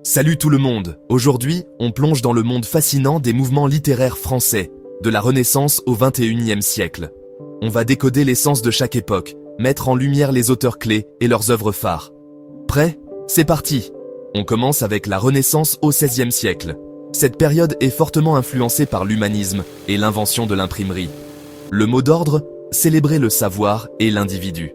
Salut tout le monde. Aujourd'hui, on plonge dans le monde fascinant des mouvements littéraires français, de la Renaissance au XXIe siècle. On va décoder l'essence de chaque époque, mettre en lumière les auteurs clés et leurs œuvres phares. Prêt? C'est parti. On commence avec la Renaissance au XVIe siècle. Cette période est fortement influencée par l'humanisme et l'invention de l'imprimerie. Le mot d'ordre, célébrer le savoir et l'individu.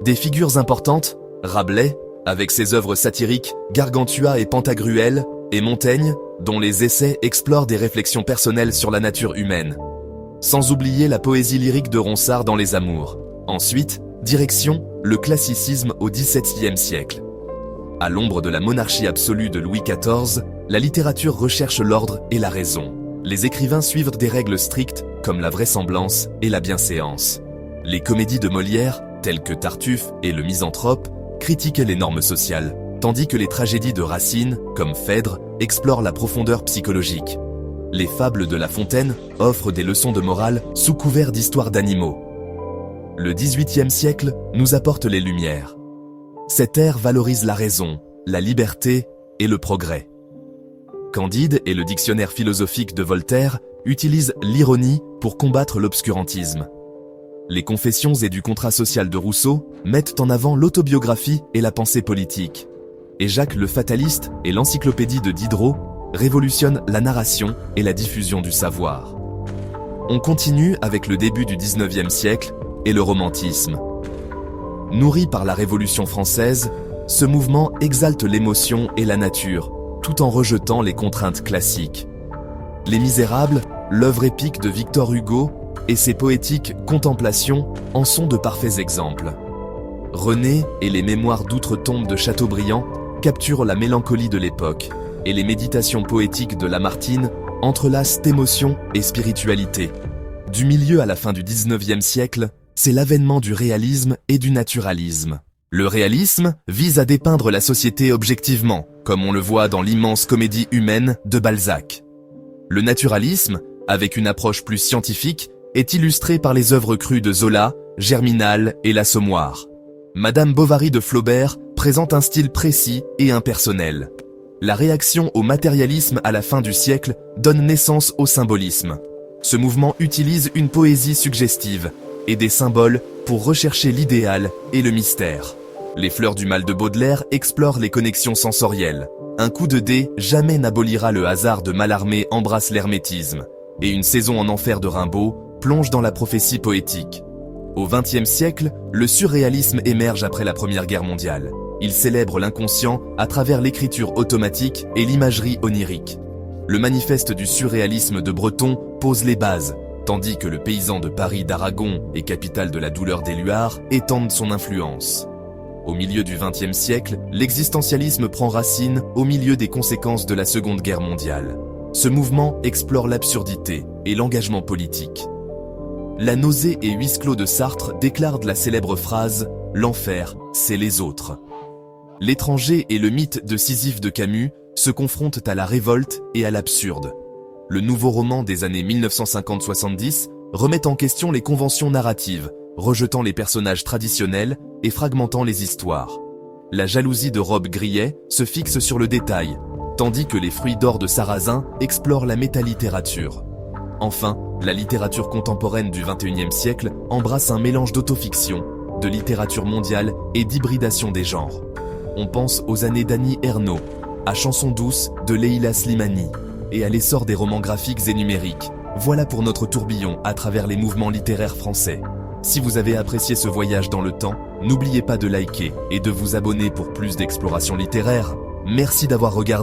Des figures importantes, Rabelais, avec ses œuvres satiriques, Gargantua et Pantagruel, et Montaigne, dont les essais explorent des réflexions personnelles sur la nature humaine. Sans oublier la poésie lyrique de Ronsard dans Les Amours. Ensuite, direction, le classicisme au XVIIe siècle. À l'ombre de la monarchie absolue de Louis XIV, la littérature recherche l'ordre et la raison. Les écrivains suivent des règles strictes, comme la vraisemblance et la bienséance. Les comédies de Molière, telles que Tartuffe et Le Misanthrope, critiquent les normes sociales, tandis que les tragédies de Racine, comme Phèdre, explorent la profondeur psychologique. Les fables de La Fontaine offrent des leçons de morale sous couvert d'histoires d'animaux. Le XVIIIe siècle nous apporte les Lumières. Cette ère valorise la raison, la liberté et le progrès. Candide et le dictionnaire philosophique de Voltaire utilisent l'ironie pour combattre l'obscurantisme. Les Confessions et du contrat social de Rousseau mettent en avant l'autobiographie et la pensée politique. Et Jacques le Fataliste et l'encyclopédie de Diderot révolutionnent la narration et la diffusion du savoir. On continue avec le début du XIXe siècle et le romantisme. Nourri par la Révolution française, ce mouvement exalte l'émotion et la nature, tout en rejetant les contraintes classiques. Les Misérables, l'œuvre épique de Victor Hugo, et ses poétiques contemplations en sont de parfaits exemples. René et les mémoires d'outre-tombe de Chateaubriand capturent la mélancolie de l'époque, et les méditations poétiques de Lamartine entrelacent émotion et spiritualité. Du milieu à la fin du XIXe siècle, c'est l'avènement du réalisme et du naturalisme. Le réalisme vise à dépeindre la société objectivement, comme on le voit dans l'immense comédie humaine de Balzac. Le naturalisme, avec une approche plus scientifique, est illustré par les œuvres crues de Zola, Germinal et l'Assommoir. Madame Bovary de Flaubert présente un style précis et impersonnel. La réaction au matérialisme à la fin du siècle donne naissance au symbolisme. Ce mouvement utilise une poésie suggestive et des symboles pour rechercher l'idéal et le mystère. Les Fleurs du mal de Baudelaire explorent les connexions sensorielles. Un coup de dé jamais n'abolira le hasard de Mallarmé embrasse l'hermétisme. Et Une saison en enfer de Rimbaud plonge dans la prophétie poétique. Au XXe siècle, le surréalisme émerge après la Première Guerre mondiale. Il célèbre l'inconscient à travers l'écriture automatique et l'imagerie onirique. Le manifeste du surréalisme de Breton pose les bases, tandis que le paysan de Paris d'Aragon et capitale de la douleur d'Éluard étendent son influence. Au milieu du XXe siècle, l'existentialisme prend racine au milieu des conséquences de la Seconde Guerre mondiale. Ce mouvement explore l'absurdité et l'engagement politique. La nausée et huis clos de Sartre déclarent la célèbre phrase « L'enfer, c'est les autres ». L'étranger et le mythe de Sisyphe de Camus se confrontent à la révolte et à l'absurde. Le nouveau roman des années 1950-70 remet en question les conventions narratives, rejetant les personnages traditionnels et fragmentant les histoires. La jalousie de Rob Grillet se fixe sur le détail, tandis que Les Fruits d'or de Sarrazin explorent la métalittérature. Enfin, la littérature contemporaine du XXIe siècle embrasse un mélange d'autofiction, de littérature mondiale et d'hybridation des genres. On pense aux années d'Annie Ernaux, à Chansons douces de Leila Slimani, et à l'essor des romans graphiques et numériques. Voilà pour notre tourbillon à travers les mouvements littéraires français. Si vous avez apprécié ce voyage dans le temps, n'oubliez pas de liker et de vous abonner pour plus d'exploration littéraire. Merci d'avoir regardé.